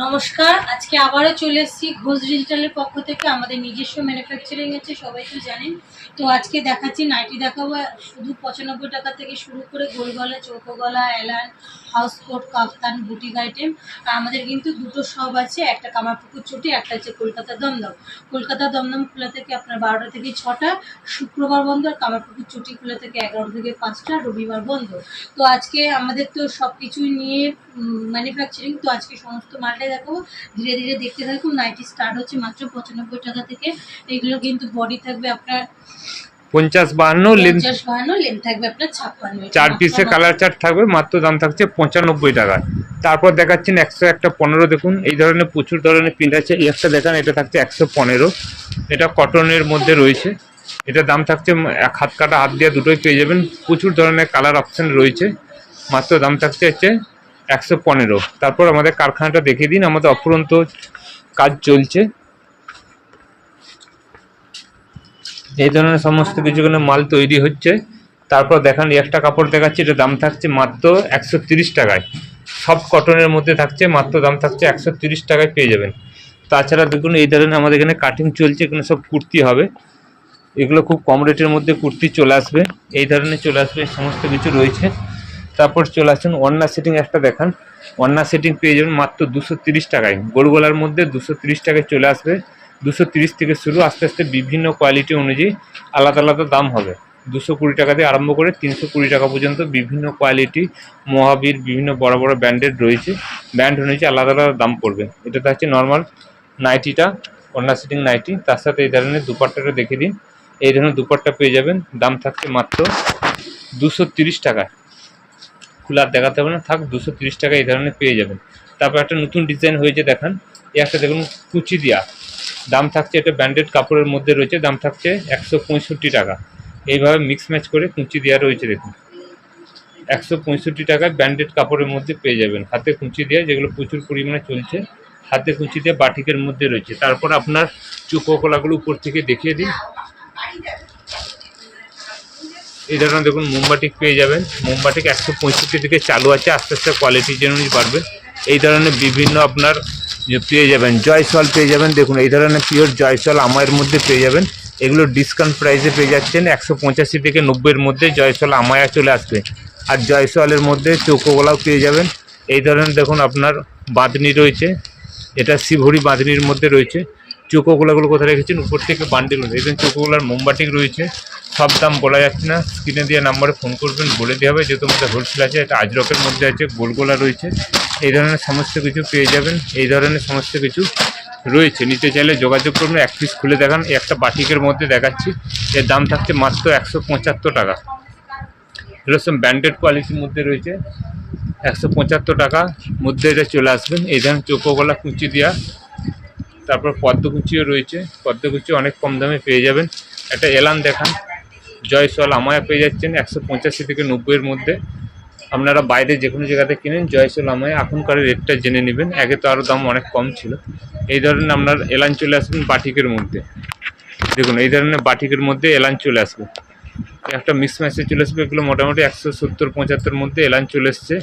নমস্কার, আজকে আবারও চলে এসেছি ঘোষ ডিজিটালের পক্ষ থেকে। আমাদের নিজস্ব ম্যানুফ্যাকচারিং আছে, সবাই তো জানেন। তো আজকে দেখাচ্ছি নাইটি দেখাবো। শুধু 95 টাকা থেকে শুরু করে গোল গলা, চৌকো গলা, এলান, হাউস কোট, কাফতান, বুটিক আইটেম। আর আমাদের কিন্তু দুটো শপ আছে, একটা কামারপুকুর চটি, একটা হচ্ছে কলকাতা দমদম। কলকাতা দমদম খোলা থেকে আপনার 12টা থেকে 6টা, শুক্রবার বন্ধ। আর কামারপুকুর চটি খোলা থেকে 11টা থেকে 5টা, রবিবার বন্ধ। তো আজকে আমাদের তো সব কিছুই নিয়ে ম্যানুফ্যাকচারিং, তো আজকে সমস্ত মালটাই দেখাবো। ধীরে ধীরে দেখতে থাকুন। নাইটি স্টার্ট হচ্ছে মাত্র 95 টাকা থেকে। এগুলো কিন্তু বডি থাকবে আপনার 50-52 লেন্থ, 50-52, লেন্থ থাকবে আপনার 56। 4 পিসে কালার চার্ট থাকবে, মাত্র দাম থাকছে 95 টাকা। তারপর দেখাচ্ছেন 115। দেখুন এই ধরনের প্রচুর ধরনের প্রিন্ট আছে। এই একটা দেখান, এটা থাকছে 115। এটা কটনের মধ্যে রয়েছে। এটা দাম থাকছে এক হাত কাটা, হাত দিয়ে দুটোই পেয়ে যাবেন। প্রচুর ধরনের কালার অপশান রয়েছে। মাত্র দাম থাকছে 115। তারপর আমাদের কারখানাটা দেখিয়ে দিন। আমাদের অফুরন্ত কাজ চলছে। এই ধরনের সমস্ত কিছুগুলো মাল তৈরি হচ্ছে। তারপর দেখান একটা কাপড় দেখাচ্ছি, এটা দাম থাকছে মাত্র 130 টাকায়। সব কটনের মধ্যে থাকছে, মাত্র দাম থাকছে 130 টাকায় পেয়ে যাবেন। তাছাড়া দেখুন এই ধরনের আমাদের এখানে কাটিং চলছে, এখানে সব কুর্তি হবে। এগুলো খুব কম রেটের মধ্যে কুর্তি চলে আসবে, এই ধরনের চলে আসবে, সমস্ত কিছু রয়েছে। তারপর চলে আসুন ওড়না সেটিং একটা দেখান। ওড়না সেটিং পেয়ে যাবেন মাত্র 230 টাকায়। গোল গলার মধ্যে 230 টাকায় চলে আসবে। 230 থেকে শুরু, আস্তে আস্তে বিভিন্ন কোয়ালিটি অনুযায়ী আলাদা আলাদা দাম হবে। 220 টাকা দিয়ে আরম্ভ করে 320 টাকা পর্যন্ত বিভিন্ন কোয়ালিটি, মহাবীর, বিভিন্ন বড় বড় ব্র্যান্ডেড রয়েছে। ব্র্যান্ড অনুযায়ী আলাদা আলাদা দাম পড়বে। এটা হচ্ছে নর্মাল নাইটিটা, ওড়না সেটিং নাইটি। তার সাথে এই ধরনের দুপাট্টাটা দেখে দিন। এই ধরনের দুপাট্টা পেয়ে যাবেন, দাম থাকছে মাত্র 230 টাকা। খুলার দেখাতে হবে না, থাক 230 টাকা এই ধরনের পেয়ে যাবেন। তারপর একটা নতুন ডিজাইন হয়েছে দেখান। এই একটা দেখুন কুচি দিয়া, দাম থাকছে, এটা ব্র্যান্ডেড কাপড়ের মধ্যে রয়েছে, দাম থাকছে 165 টাকা। এইভাবে মিক্স ম্যাচ করে কুচি দেওয়া রয়েছে। দেখুন 165 টাকায় ব্র্যান্ডেড কাপড়ের মধ্যে পেয়ে যাবেন। হাতে কুচি দেওয়া, যেগুলো প্রচুর পরিমাণে চলছে। হাতে কুচি দিয়ে বাটিকের মধ্যে রয়েছে। তারপর আপনার চুকো কলাগুলো উপর থেকে দেখিয়ে দিই। এই ধরনের দেখুন মোমবাটিক পেয়ে যাবেন। মোমবাটিক 165 থেকে চালু আছে, আস্তে আস্তে কোয়ালিটি জেনুইন বাড়বে। এই ধরনের বিভিন্ন আপনার পেয়ে যাবেন। জয়সল পেয়ে যাবেন। দেখুন এই ধরনের পিওর জয়সল আমায়ের মধ্যে পেয়ে যাবেন। এগুলো ডিসকাউন্ট প্রাইসে পেয়ে যাচ্ছেন 185 থেকে 90-এর মধ্যে জয়সল আমায়া চলে আসবে। আর জয়সলের মধ্যে চৌকোগলাও পেয়ে যাবেন। এই ধরনের দেখুন আপনার বাঁধনি রয়েছে, এটা শিবহরি বাঁধনির মধ্যে রয়েছে। চৌকোগোলাগুলো কোথায় রেখেছেন, উপর থেকে বান্ডিল রয়েছে। এখানে চৌকোগোলার মোমবাটিক রয়েছে। সব দাম বলা যাচ্ছে না, স্ক্রিনে দেওয়া নাম্বারে ফোন করবেন, বলে দেওয়া হবে। যেহেতু আমাদের হোলসেল আছে, এটা আজরকের মধ্যে আছে, গোলগোলা রয়েছে। এই ধরনের সমস্ত কিছু পেয়ে যাবেন। এই ধরনের সমস্ত কিছু রয়েছে, নিতে চাইলে যোগাযোগ করবেন। এক পিস খুলে দেখান। এই একটা বাটিকের মধ্যে দেখাচ্ছি, এর দাম থাকছে মাত্র 175 টাকা। এগুলো সব ব্র্যান্ডেড কোয়ালিটির মধ্যে রয়েছে। 175 টাকা মধ্যে এটা চলে আসবেন। এই ধরনের চৌকোগলা কুচি দেওয়া। তারপর পদ্মকুচিও রয়েছে, পদ্মকুচি অনেক কম দামে পেয়ে যাবেন। একটা এলান দেখান। জয়সল আমায়া পেয়ে যাচ্ছেন 185 থেকে 90-এর মধ্যে। আপনারা বাইরে যে কোনো জায়গাতে কিনেন জয়সল আমায়া, এখনকার রেটটা জেনে নেবেন। আগে তো আরও দাম অনেক কম ছিল। এই ধরনের আপনার এলান চলে আসবেন বাটিকের মধ্যে। দেখুন এই ধরনের বাটিকের মধ্যে এলান চলে আসবে। একটা মিক্স ম্যাচে চলে আসবে। এগুলো মোটামুটি 170-75-এর মধ্যে এলান চলে এসছে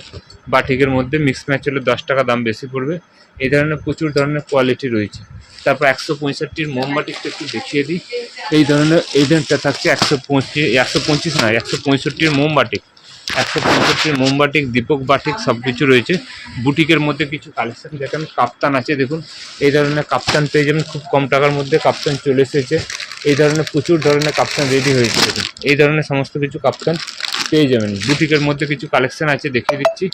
বাটিকের মধ্যে। মিক্স ম্যাচ হলে 10 টাকা দাম বেশি পড়বে। এই ধরনের প্রচুর ধরনের কোয়ালিটি রয়েছে। তারপর 165-র মোমবাটিকটা একটু দেখিয়ে দিই। এই ধরনটা থাকছে 125 না, 165-র মোমবাটিক। 165-র মোমবাটিক, দীপক বাটিক সব কিছু রয়েছে। বুটিকের মধ্যে কিছু কালেকশন দেখেন। কাপ্তান আছে দেখুন, এই ধরনের কাপ্তান পেয়ে যাবেন। খুব কম টাকার মধ্যে কাপ্তান চলে এসেছে। এই ধরনের প্রচুর ধরনের কাপ্তান রেডি হয়েছে। দেখুন এই ধরনের সমস্ত কিছু কাপ্তান পেয়ে যাবেন। বুটিকের মধ্যে কিছু কালেকশন আছে, দেখিয়ে দিচ্ছি।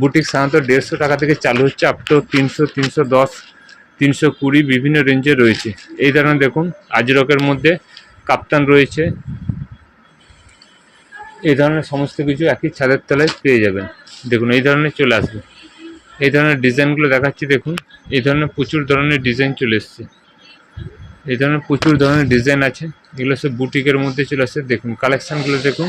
বুটিক সাধারণত 150 টাকা থেকে চালু হচ্ছে, আপ টু 300, 310, 320 বিভিন্ন রেঞ্জে রয়েছে। এই ধরনের দেখুন আজরকের মধ্যে কাপ্তান রয়েছে। এই ধরনের সমস্ত কিছু একই ছাদের তলায় পেয়ে যাবেন। দেখুন এই ধরনের চলে আসবে। এই ধরনের ডিজাইনগুলো দেখাচ্ছি দেখুন। এই ধরনের প্রচুর ধরনের ডিজাইন চলে এসছে। এই ধরনের প্রচুর ধরনের ডিজাইন আছে। এগুলো সব বুটিকের মধ্যে চলে আসছে। দেখুন কালেকশানগুলো দেখুন।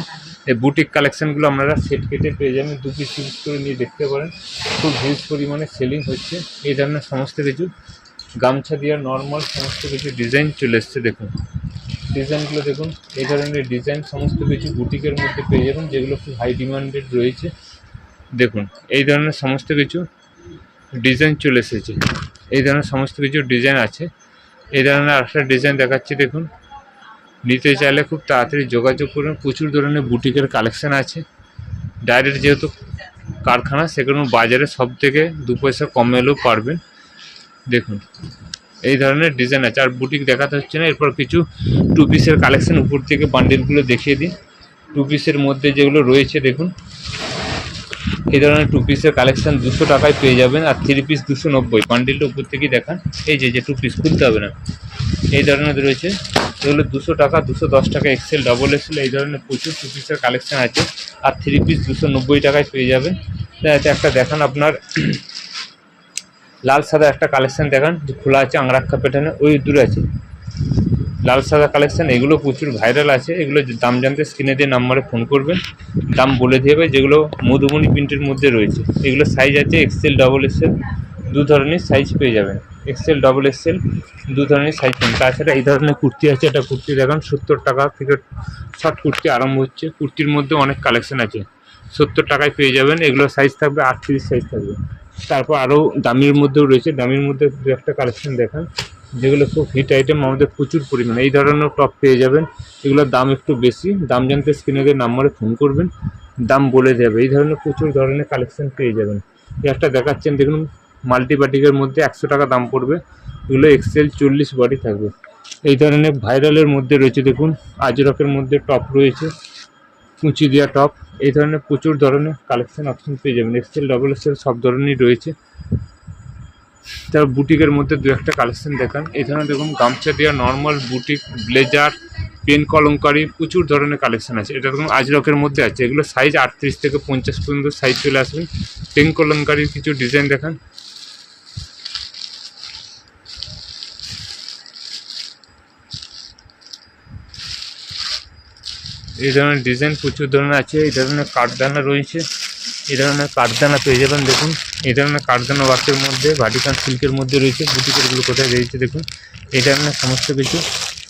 এই বুটিক কালেকশানগুলো আপনারা সেট কেটে পেয়ে যাবেন। 2 পিস করে নিয়ে দেখতে পারেন। খুব হিউজ পরিমাণে সেলিং হচ্ছে। এই ধরনের সমস্ত কিছু গামছা দেওয়ার নর্মাল সমস্ত কিছু ডিজাইন চলে এসছে। দেখুন ডিজাইনগুলো দেখুন। এই ধরনের ডিজাইন সমস্ত কিছু বুটিকের মধ্যে পেয়ে যাবেন, যেগুলো খুব হাই ডিমান্ডেড রয়েছে। দেখুন এই ধরনের সমস্ত কিছু ডিজাইন চলে এসেছে। এই ধরনের সমস্ত কিছু ডিজাইন আছে। এই ধরনের আরেকটা ডিজাইন দেখাচ্ছি দেখুন। নিতে চাইলে খুব তাড়াতাড়ি যোগাযোগ করুন। প্রচুর ধরনের বুটিকের কালেকশান আছে। ডাইরেক্ট যেহেতু কারখানা, সেখানে বাজারে সব থেকে 2 পয়সা কমেলেও পারবেন। দেখুন এই ধরনের ডিজাইন আছে। আর বুটিক দেখাতে হচ্ছে না, এরপর কিছু 2 পিসের কালেকশান উপর থেকে বান্ডিলগুলো দেখিয়ে দিই। 2 পিসের মধ্যে যেগুলো রয়েছে দেখুন, এই ধরনের 2 পিসের কালেকশান 200 টাকায় পেয়ে যাবেন। আর 3 পিস 290। বান্ডিলটা উপর থেকেই দেখান। এই যে 2 পিস খুলতে হবে না, এই ধরনের রয়েছে। এগুলো 200 টাকা, 210 টাকা, এক্সেল, ডবল এক্সেল, এই ধরনের প্রচুর 2 পিসের কালেকশান আছে। আর 3 পিস 290 টাকায় পেয়ে যাবেন। তাতে একটা দেখান আপনার লাল সাদা একটা কালেকশান দেখান, যে খোলা আছে আংরাক্ষা প্যাটার্নে, ওই দূরে আছে লাল সাদা কালেকশান। এগুলো প্রচুর ভাইরাল আছে। এগুলো দাম জানতে স্ক্রিনে দিয়ে নাম্বারে ফোন করবেন, দাম বলে দেবে। যেগুলো মধুবনী প্রিন্টের মধ্যে রয়েছে, এগুলো সাইজ আছে এক্সেল, ডবল এক্সেল, 2 ধরনের সাইজ পেয়ে যাবেন। এক্সেল, ডবল এক্সেল 2 ধরনের সাইজ পাবেন। তাছাড়া এই ধরনের কুর্তি আছে। এটা কুর্তি দেখান, 70 টাকা থেকে শর্ট কুর্তি আরম্ভ হচ্ছে। কুর্তির মধ্যে অনেক কালেকশান আছে, 70 টাকায় পেয়ে যাবেন। এগুলো সাইজ থাকবে 38 সাইজ থাকবে। তারপর আরও দামির মধ্যেও রয়েছে। দামির মধ্যে 2-একটা কালেকশান দেখান, যেগুলো খুব হিট আইটেম, আমাদের প্রচুর পরিমাণে। এই ধরনের টপ পেয়ে যাবেন। এগুলোর দাম একটু বেশি। দাম জানতে স্ক্রিনে দিয়ে নাম্বারে ফোন করবেন, দাম বলে দেবে। এই ধরনের প্রচুর ধরনের কালেকশান পেয়ে যাবেন। এই একটা দেখাচ্ছেন দেখুন, মাল্টিবাটিকের মধ্যে 100 টাকা দাম পড়বে। এগুলো এক্সেল 40 বডি থাকবে। এই ধরনের ভাইরালের মধ্যে রয়েছে দেখুন, আজরকের মধ্যে টপ রয়েছে, কুচি দেওয়া টপ। এই ধরনের প্রচুর ধরনের কালেকশান অপশন পেয়ে যাবেন। এক্সেল, ডবল এক্সেল সব ধরনেরই রয়েছে। তার বুটিকের মধ্যে 2-একটা কালেকশান দেখান। এই ধরনের দেখুন গামছা দেওয়া normal boutique, blazer, pen kalamkari, প্রচুর ধরনের কালেকশান আছে। এটা দেখুন আজরকের মধ্যে আছে। এগুলো সাইজ 38 থেকে 50 পর্যন্ত সাইজ চলে আসবেন। পেন কলমকারির কিছু ডিজাইন দেখান। এই ধরনের ডিজাইন প্রচুর ধরনের আছে। এই ধরনের কাঠদানা রয়েছে। এই ধরনের কাঠদানা পেয়ে যাবেন দেখুন। এই ধরনের কাঠদানা ওয়ার্কের মধ্যে, ভাটিকান সিল্কের মধ্যে রয়েছে। বুটিকেরগুলো কোথায় রয়েছে দেখুন। এই ধরনের সমস্ত কিছু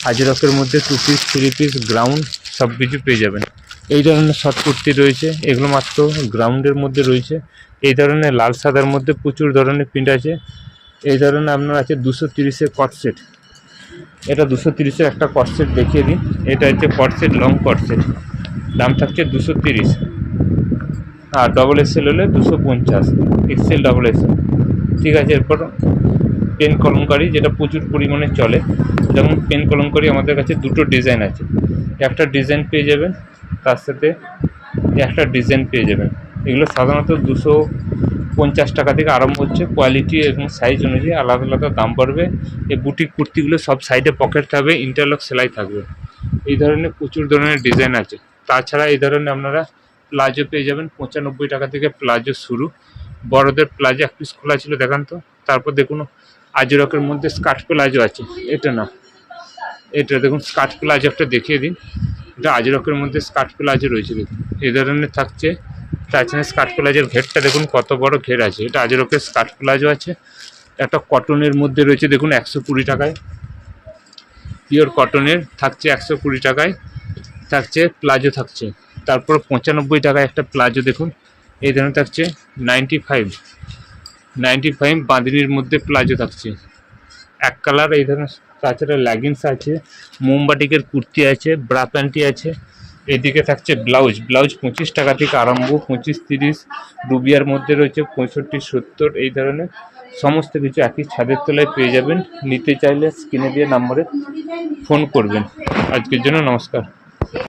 আজরকের মধ্যে 2 পিস, 3 পিস, গ্রাউন্ড সব কিছু পেয়ে যাবেন। এই ধরনের শর্ট কুর্তি রয়েছে, এগুলো মাত্র গ্রাউন্ডের মধ্যে রয়েছে। এই ধরনের লাল সাদার মধ্যে প্রচুর ধরনের প্রিন্ট আছে। এই ধরনের আপনার আছে 230-এর কট সেট। এটা 230-এর একটা কট সেট দেখিয়ে দিই। এটা হচ্ছে কট সেট, লং কট সেট, দাম থাকছে 230। আর ডবল এক্সেল হলে 250, এক্সেল, ডবল এক্সেল। ঠিক আছে। এরপর পেন কলমকারি, যেটা প্রচুর পরিমাণে চলে। যেমন পেন কলমকারি আমাদের কাছে 2টো ডিজাইন আছে। একটা ডিজাইন পেয়ে যাবেন, তার সাথে একটা ডিজাইন পেয়ে যাবেন। এগুলো সাধারণত 250 টাকা থেকে আরম্ভ হচ্ছে। কোয়ালিটি এবং সাইজ অনুযায়ী আলাদা আলাদা দাম পড়বে। এই বুটিক কুর্তিগুলো সব সাইডে পকেট থাকবে, ইন্টারলক সেলাই থাকবে। এই ধরনের প্রচুর ধরনের ডিজাইন আছে। তাছাড়া এই ধরনের আপনারা প্লাজো পেয়ে যাবেন। 95 টাকা থেকে প্লাজো শুরু। বড়দের প্লাজো 1 পিস খোলা ছিল, দেখান তো। তারপর দেখুন আজরকের মধ্যে স্কার্ট প্লাজো আছে। এটা না, এটা দেখুন স্কার্ট প্লাজো একটা দেখিয়ে দিন। এটা আজরকের মধ্যে স্কার্ট প্লাজো রয়েছে দেখুন, এই ধরনের থাকছে। তাছাড়া স্কার্ট প্লাজোর ঘেরটা দেখুন কত বড় ঘের আছে। এটা আজরকের স্কার্ট প্লাজো আছে। একটা কটনের মধ্যে রয়েছে দেখুন 120 টাকায়, পিওর কটনের থাকছে 120 টাকায় থাকছে প্লাজো থাকছে। তারপর 95 টাকায় একটা প্লাজো দেখুন, এই ধরনের থাকছে 95 বাঁধনির মধ্যে প্লাজো থাকছে, এক কালার। এই ধরনের তাছাড়া লেগিংস আছে, মোমবাটিকের কুর্তি আছে, ব্রা প্যান্টি আছে। এদিকে থাকছে ব্লাউজ। 25 টাকা থেকে আরম্ভ, 25-30, রুবিয়ার মধ্যে রয়েছে 65-70। এই ধরনের সমস্ত কিছু একই ছাদের তলায় পেয়ে যাবেন। নিতে চাইলে স্ক্রিনে দিয়ে নাম্বারে ফোন করবেন। আজকের জন্য নমস্কার।